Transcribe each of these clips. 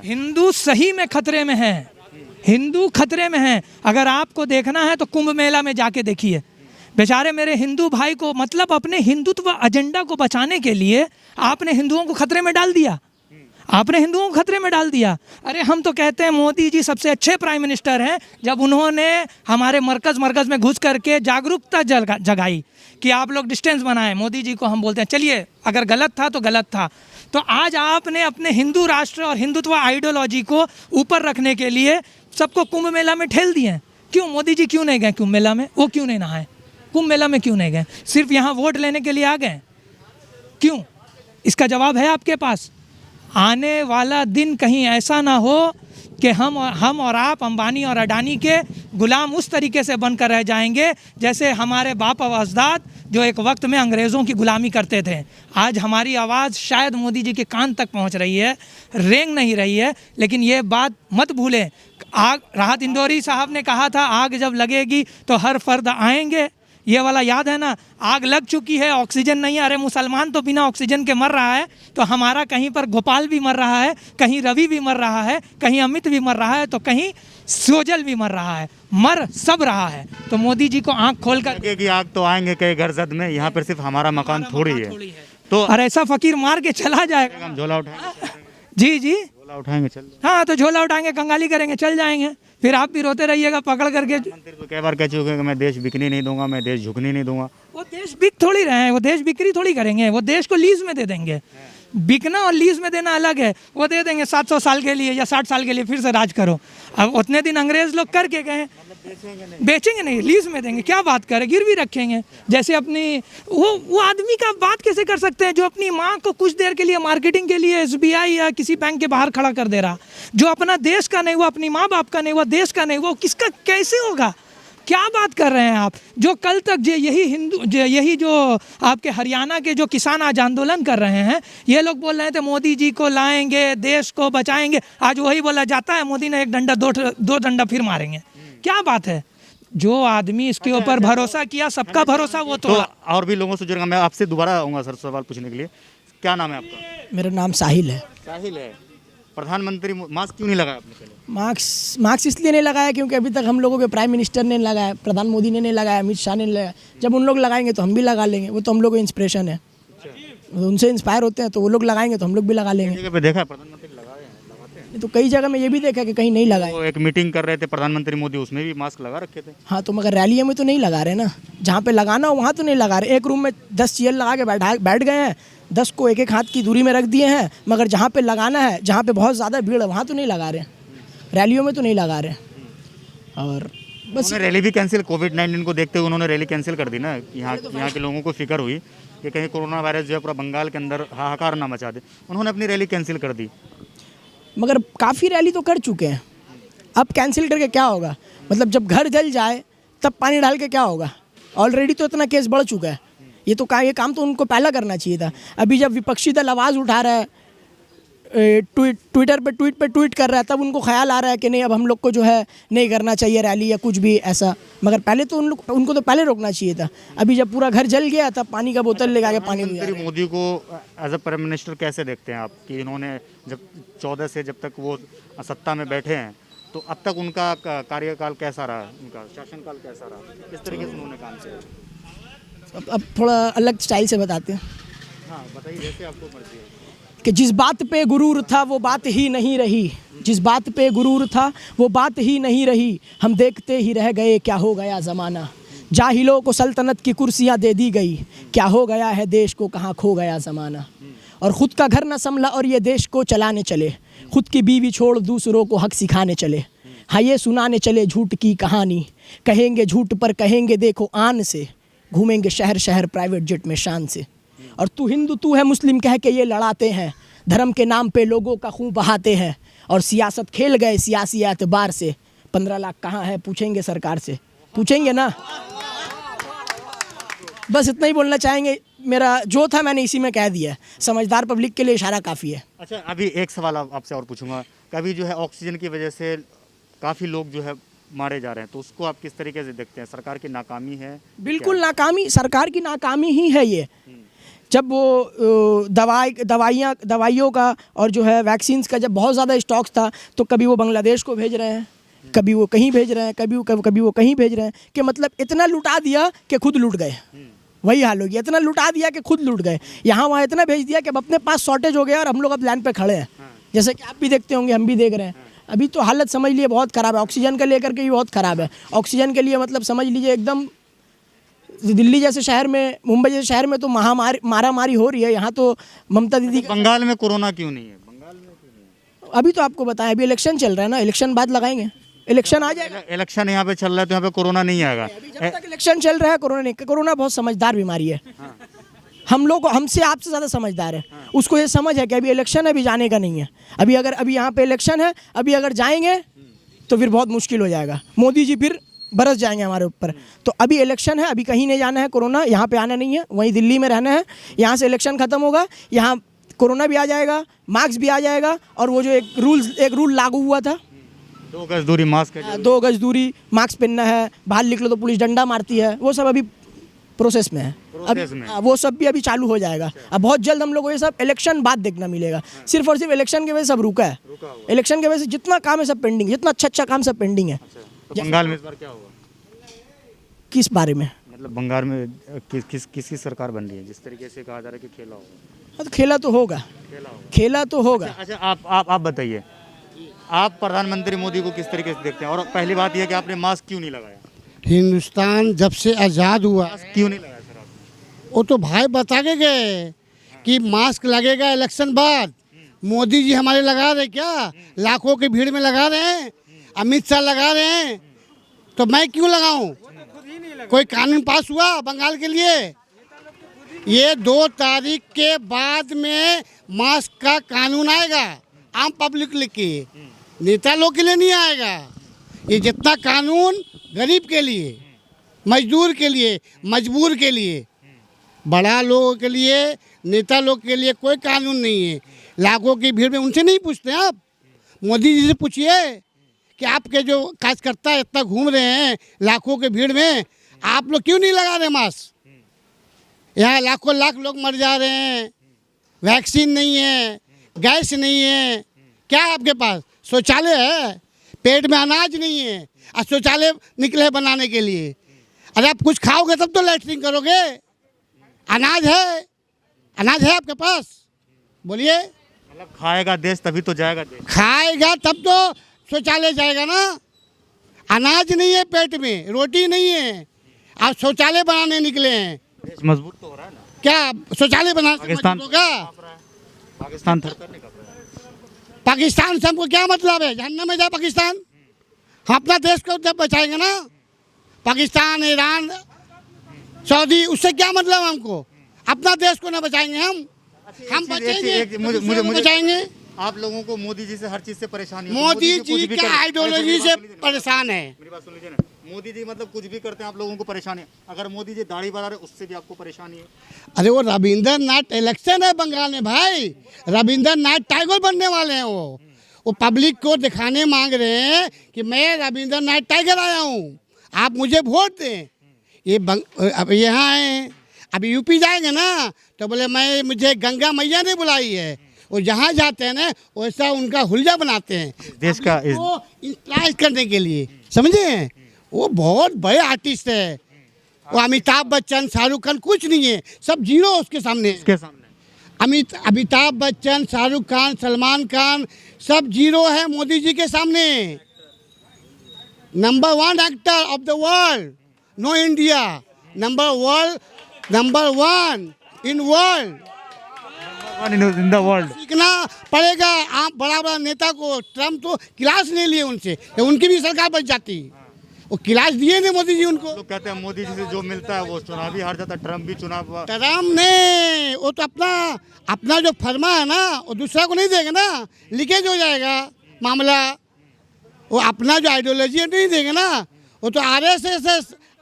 हिंदू सही में खतरे में हैं, हिंदू खतरे में हैं। अगर आपको देखना है तो कुंभ मेला में जाके देखिए, बेचारे मेरे हिंदू भाई को, मतलब अपने हिंदुत्व एजेंडा को बचाने के लिए आपने हिंदुओं को खतरे में डाल दिया, आपने हिंदुओं को खतरे में डाल दिया। अरे हम तो कहते हैं मोदी जी सबसे अच्छे प्राइम मिनिस्टर हैं जब उन्होंने हमारे मरकज़ में घुस करके जागरूकता जगाई कि आप लोग डिस्टेंस बनाएं। मोदी जी को हम बोलते हैं चलिए, अगर गलत था तो गलत था। तो आज आपने अपने हिंदू राष्ट्र और हिंदुत्व आइडियोलॉजी को ऊपर रखने के लिए सबको कुंभ मेला में ठेल दिए। क्यों मोदी जी क्यों नहीं गए कुंभ मेला में? वो क्यों नहीं नहाए? कुंभ मेला में क्यों नहीं गए? सिर्फ यहाँ वोट लेने के लिए आ गए? क्यों? इसका जवाब है आपके पास। आने वाला दिन कहीं ऐसा ना हो कि हम और आप अंबानी और अडानी के गुलाम उस तरीके से बनकर रह जाएंगे जैसे हमारे बाप और अजदाद जो एक वक्त में अंग्रेज़ों की गुलामी करते थे। आज हमारी आवाज़ शायद मोदी जी के कान तक पहुंच रही है, रेंग नहीं रही है, लेकिन ये बात मत भूलें। आग, राहत इंदौरी साहब ने कहा था आग जब लगेगी तो हर फर्द आएंगे, ये वाला याद है ना? आग लग चुकी है, ऑक्सीजन नहीं है। अरे मुसलमान तो बिना ऑक्सीजन के मर रहा है, तो हमारा कहीं पर गोपाल भी मर रहा है, कहीं रवि भी मर रहा है, कहीं अमित भी मर रहा है, तो कहीं सोजल भी मर रहा है, मर सब रहा है। तो मोदी जी को आंख खोल कर कि आग तो आएंगे कई घर जद में, यहाँ पर सिर्फ हमारा मकान थोड़ी है। तो और ऐसा फकीर मार के चला जाएगा। हम झोला उठाएंगे, जी जी झोला उठाएंगे, चल। हाँ, तो झोला उठाएंगे, कंगाली करेंगे, चल जाएंगे, फिर आप भी रोते रहिएगा पकड़ करके। मंत्री तो कई बार कह चुके हैं कि मैं देश बिकने नहीं दूंगा, मैं देश झुकने नहीं दूंगा। वो देश बिक थोड़ी रहे हैं, वो देश बिक्री थोड़ी करेंगे, वो देश को लीज में दे देंगे। बिकना और लीज में देना अलग है। वो दे देंगे 700 साल के लिए या 60 साल के लिए, फिर से राज करो। अब उतने दिन अंग्रेज लोग करके गए, बेचेंगे नहीं, लीज में देंगे। क्या बात करें, गिरवी रखेंगे। जैसे अपनी वो आदमी का बात कैसे कर सकते हैं जो अपनी माँ को कुछ देर के लिए मार्केटिंग के लिए SBI या किसी बैंक के बाहर खड़ा कर दे रहा, जो अपना देश का नहीं हुआ, अपनी माँ बाप का नहीं हुआ, देश का नहीं हुआ, किसका कैसे होगा? क्या बात कर रहे हैं आप? जो कल तक यही जो आपके हरियाणा के जो किसान आज आंदोलन कर रहे हैं, ये लोग बोल रहे थे मोदी जी को लाएंगे, देश को बचाएंगे। आज वही बोला जाता है मोदी ने एक डंडा दो डंडा फिर मारेंगे। क्या बात है? जो आदमी इसके ऊपर भरोसा किया, सबका भरोसा वो तो और भी लोगों से जुड़ेगा। मैं आपसे दोबारा आऊँगा सर सवाल पूछने के लिए। क्या नाम है आपका? मेरा नाम साहिल है। साहिल है। प्रधानमंत्री मास्क क्यों नहीं लगाया आपने पहले? मार्क्स इसलिए नहीं लगाया क्योंकि अभी तक हम लोगों के प्राइम मिनिस्टर ने लगाया, प्रधान मोदी ने नहीं लगाया, अमित शाह ने नहीं लगाया। जब उन लोग लगाएंगे तो हम भी लगा लेंगे। वो तो हम लोग को इंस्पिरेशन है, उनसे इंस्पायर होते हैं, तो वो लोग लगाएंगे तो हम लोग भी लगा लेंगे। जगह पे देखा है प्रधानमंत्री लगाते हैं? तो कई जगह में ये भी देखा कि कहीं नहीं लगाए। वो एक मीटिंग कर रहे थे प्रधानमंत्री मोदी, उसमें भी मास्क लगा रखे थे। हाँ, तो मगर रैलियों में तो नहीं लगा रहे ना, जहाँ पे लगाना हो वहाँ तो नहीं लगा रहे। एक रूम में 10 चेयर लगा के बैठ गए हैं, 10 को एक हाथ की दूरी में रख दिए हैं, मगर जहाँ पे लगाना है, जहाँ पे बहुत ज़्यादा भीड़ है, वहाँ तो नहीं लगा रहे, रैलियों में तो नहीं लगा रहे। और बस रैली भी कैंसिल, कोविड-19 को देखते हुए उन्होंने रैली कैंसिल कर दी ना। यहाँ के लोगों को फिक्र हुई कि कहीं कोरोना वायरस जो है पूरा बंगाल के अंदर हाहाकार ना मचा दे, उन्होंने अपनी रैली कैंसिल कर दी। मगर काफ़ी रैली तो कर चुके हैं, अब कैंसिल करके क्या होगा? मतलब जब घर जल जाए तब पानी डाल के क्या होगा? ऑलरेडी तो इतना केस बढ़ चुका है। ये काम तो उनको पहला करना चाहिए था। अभी जब विपक्षी दल आवाज़ उठा रहा है, ट्विटर पे ट्वीट कर रहा है, तब उनको ख्याल आ रहा है कि नहीं अब हम लोग को जो है नहीं करना चाहिए रैली या कुछ भी ऐसा। मगर पहले तो उनको तो पहले रोकना चाहिए था। अभी जब पूरा घर जल गया तब पानी का बोतल ले आके पानी दिया। मोदी को एज अ प्राइम मिनिस्टर कैसे देखते हैं आप कि इन्होंने जब 14 से जब तक वो सत्ता में बैठे हैं तो अब तक उनका कार्यकाल कैसा रहा, उनका शासनकाल कैसा रहा, किस तरीके से उन्होंने काम किया? अब थोड़ा अलग स्टाइल से बताते हैं। हाँ बताइए, जैसे आपको मर्जी है। कि जिस बात पे गुरूर था वो बात ही नहीं रही, जिस बात पे गुरूर था वो बात ही नहीं रही, हम देखते ही रह गए क्या हो गया ज़माना। जाहिलों को सल्तनत की कुर्सियाँ दे दी गई, क्या हो गया है देश को कहाँ खो गया ज़माना। और ख़ुद का घर न संभला और ये देश को चलाने चले, खुद की बीवी छोड़ दूसरों को हक सिखाने चले। हाँ ये सुनाने चले झूठ की कहानी, कहेंगे झूठ पर कहेंगे देखो आन से, घूमेंगे शहर शहर प्राइवेट जेट में शान से। और तू हिंदू तू है मुस्लिम कह के ये लड़ाते हैं, धर्म के नाम पे लोगों का खून बहाते हैं। और सियासत खेल गए सियासी एतबार से, 15 लाख कहाँ है पूछेंगे सरकार से, पूछेंगे ना। बस इतना ही बोलना चाहेंगे। मेरा जो था मैंने इसी में कह दिया, समझदार पब्लिक के लिए इशारा काफ़ी है। अच्छा, अभी एक सवाल आपसे और पूछूंगा। कभी जो है ऑक्सीजन की वजह से काफ़ी लोग जो है मारे जा रहे हैं, तो उसको आप किस तरीके से देखते हैं? सरकार की नाकामी है? बिल्कुल नाकामी, सरकार की नाकामी ही है ये। जब वो दवाइयों का और जो है वैक्सीन्स का जब बहुत ज़्यादा स्टॉक्स था, तो कभी वो बांग्लादेश को भेज रहे हैं, कभी वो कहीं भेज रहे हैं, कभी वो कहीं भेज रहे हैं, कि मतलब इतना लुटा दिया कि खुद लूट गए। वही हाल हो गया, इतना लुटा दिया कि खुद लूट गए। यहाँ वहाँ इतना भेज दिया कि अब अपने पास शॉर्टेज हो गया और हम लोग अब लाइन पे खड़े हैं। जैसे कि आप भी देखते होंगे, हम भी देख रहे हैं। अभी तो हालत समझ लिए बहुत ख़राब है, ऑक्सीजन का लेकर के भी बहुत ख़राब है। ऑक्सीजन के लिए मतलब समझ लीजिए एकदम दिल्ली जैसे शहर में, मुंबई जैसे शहर में तो मारामारी हो रही है। यहाँ तो ममता दीदी बंगाल में कोरोना क्यों नहीं है? बंगाल में क्यों नहीं है? अभी तो आपको बताएं, अभी इलेक्शन चल रहा है ना, इलेक्शन बाद लगाएंगे, इलेक्शन आ जाएगा। इलेक्शन यहाँ पे चल रहा है तो यहाँ पे कोरोना नहीं आएगा। अभी जब तक इलेक्शन चल रहा है कोरोना नहीं। कोरोना बहुत समझदार बीमारी है। हम लोग हमसे आपसे ज़्यादा समझदार है। उसको ये समझ है कि अभी इलेक्शन है, अभी जाने का नहीं है। अभी यहाँ पे इलेक्शन है, अभी अगर जाएंगे तो फिर बहुत मुश्किल हो जाएगा। मोदी जी फिर बरस जाएंगे हमारे ऊपर। तो अभी इलेक्शन है, अभी कहीं नहीं जाना है। कोरोना यहाँ पे आना नहीं है, वहीं दिल्ली में रहना है। यहाँ से इलेक्शन खत्म होगा, यहाँ कोरोना भी आ जाएगा, मास्क भी आ जाएगा, और वो जो एक रूल लागू हुआ था, 2 गज दूरी, मास्क 2 गज दूरी, मास्क पहनना है, बाहर निकलो तो पुलिस डंडा मारती है, वो सब अभी प्रोसेस में है। प्रोसेस में। वो सब भी अभी चालू हो जाएगा। अब बहुत जल्द हम लोग को ये सब इलेक्शन बाद देखना मिलेगा। सिर्फ और सिर्फ इलेक्शन की वजह से सब रुका है। इलेक्शन की वजह से जितना काम है सब पेंडिंग, जितना अच्छा काम सब पेंडिंग है। तो बंगाल में इस बार क्या होगा? किस बारे में? मतलब बंगाल में किसकी सरकार बन रही है? जिस तरीके से कहा जा रहा है कि खेला होगा। तो खेला तो होगा, खेला तो होगा। अच्छा, आप बताइए, आप प्रधानमंत्री मोदी को किस तरीके से देखते हैं? और पहली बात यह कि आपने मास्क क्यों नहीं लगाया? हिंदुस्तान जब से आज़ाद हुआ, मास्क क्यों नहीं लगाया सर आपने? वो तो भाई बता के गए कि मास्क लगेगा इलेक्शन बाद। मोदी जी हमारे लगा रहे क्या? लाखों की भीड़ में लगा रहे हैं, अमित शाह लगा रहे हैं, तो मैं क्यों लगाऊं? कोई कानून पास हुआ बंगाल के लिए? ये 2 तारीख के बाद में मास्क का कानून आएगा, आम पब्लिक के, नेता लोग के लिए नहीं आएगा। ये जितना कानून गरीब के लिए, मजदूर के लिए, मजबूर के लिए, बड़ा लोगों के लिए, नेता लोग के लिए कोई कानून नहीं है। लाखों की भीड़ में उनसे नहीं पूछते आप? मोदी जी से पूछिए कि आपके जो कार्यकर्ता इतना घूम रहे हैं लाखों की भीड़ में, आप लोग क्यों नहीं लगा रहे मास्क? यहाँ लाखों लाख लोग मर जा रहे हैं, वैक्सीन नहीं है, गैस नहीं है, क्या है आपके पास? शौचालय है, पेट में अनाज नहीं है और शौचालय निकले बनाने के लिए। अरे आप कुछ खाओगे तब तो लैट्रिन करोगे। अनाज है आपके पास? बोलिए। मतलब खाएगा देश तभी तो जाएगा देश। खाएगा तब तो शौचालय जाएगा ना। अनाज नहीं है पेट में, रोटी नहीं है, आप शौचालय बनाने निकले हैं। देश मजबूत तो हो रहा है ना। क्या शौचालय बनाने से पाकिस्तान मजबूत होगा? पाकिस्तान थर-थर नहीं काँप रहा है। पाकिस्तान से हमको क्या मतलब है? जहन्नम में जाए पाकिस्तान। हम अपना देश को जब बचाएंगे ना, पाकिस्तान, ईरान, सऊदी, उससे क्या मतलब हमको? अपना देश को ना बचाएंगे हम बचाएंगे, मुझे बचाएंगे। आप लोगों को मोदी जी से हर चीज से परेशानी है। मोदी जी क्या आइडियोलॉजी से परेशान है? मेरी बात सुन लीजिए ना, मोदी जी मतलब कुछ भी करते हैं आप लोगों को परेशानी है। अगर मोदी जी दाढ़ी बढ़ा रहे उससे भी आपको परेशानी है। अरे वो रविंद्रनाथ इलेक्शन है बंगाल में भाई, रविंद्रनाथ टैगोर बनने वाले हैं। वो पब्लिक को दिखाने मांग रहे हैं कि मैं रविंद्रनाथ टैगोर आया हूँ, आप मुझे वोट दें। ये अब यहाँ आए, अभी यूपी जाएंगे ना तो बोले मुझे गंगा मैया ने बुलाई है। वो जहाँ जाते हैं ना वैसा उनका हुलिया बनाते हैं देश का वो इंस्पायर करने के लिए, समझे? वो बहुत बड़े आर्टिस्ट है। वो अमिताभ बच्चन, शाहरुख खान कुछ नहीं है, सब जीरो उसके सामने। इसके सामने अमिताभ बच्चन, शाहरुख खान, सलमान खान सब जीरो है मोदी जी के सामने। Number 1 actor of the world, no India, number 1 in world. In the world सीखना पड़ेगा आप बड़ा बड़ा नेता को। ट्रम्प तो क्लास नहीं लिए उनसे, तो उनकी भी सरकार बच जाती। वो क्लास दिए ने मोदी जी उनको। लोग कहते हैं मोदी जी से जो मिलता है वो चुनाव भी हार जाता है। ट्रम्प भी चुनाव ट्रम्प ने वो तो अपना जो फरमा है ना वो दूसरा को नहीं देगा ना, लीकेज हो जाएगा मामला। वो अपना जो आइडियोलॉजी है नहीं देंगे ना। वो तो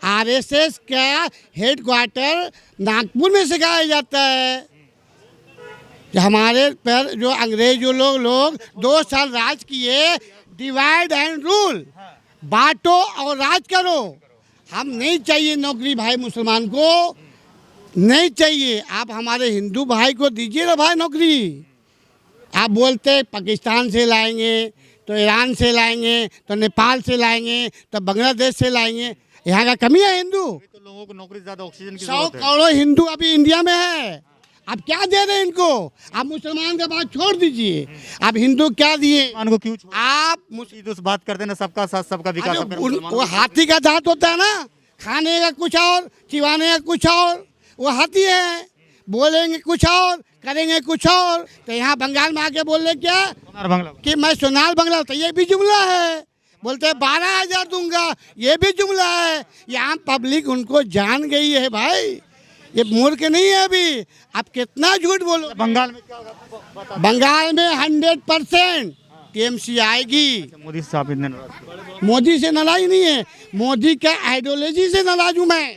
आरएसएस का हेडक्वार्टर नागपुर में सिखाया जाता है। हमारे पर जो अंग्रेज जो लोग 2 साल राज किए, डिवाइड एंड रूल, बांटो और राज करो। हम नहीं चाहिए नौकरी भाई मुसलमान को। नहीं चाहिए। आप हमारे हिंदू भाई को दीजिए ना भाई नौकरी। आप बोलते हैं पाकिस्तान से लाएंगे, तो ईरान से लाएंगे, तो नेपाल से लाएंगे, तो बांग्लादेश से लाएंगे। यहाँ का कमी है हिंदू। तो लोगों को नौकरी ज़्यादा ऑक्सीजन की 100 जरूरत है। करोड़ हिंदू अभी इंडिया में है। आप क्या दे रहे हैं इनको? आप मुसलमान का बात छोड़ दीजिए, आप हिंदू क्या दिए? मुसलमान को क्यों छोड़? आप तो बात करते हैं ना, सबका साथ सबका विकास। अरे अपने उन- मुसलमानों वो को- हाथी का दांत होता है ना, खाने का कुछ और, चिबाने का कुछ और। वो हाथी है, बोलेंगे कुछ और, करेंगे कुछ और। तो यहाँ बंगाल में आके बोल रहे क्या सोनार बांग्ला। कि मैं सोनार बंगला, तो ये भी जुमला है। बोलते हैं 12,000 दूंगा, ये भी जुमला है। यहाँ पब्लिक उनको जान गई है भाई, ये मूर्ख नहीं है अभी। आप कितना झूठ बोलो। बंगाल में क्या होगा? बंगाल में 100% टीएमसी आएगी। मोदी साहब इतने नाराज क्यों? मोदी से नाराज नहीं है, मोदी का आइडियोलॉजी से नाराज हूँ मैं।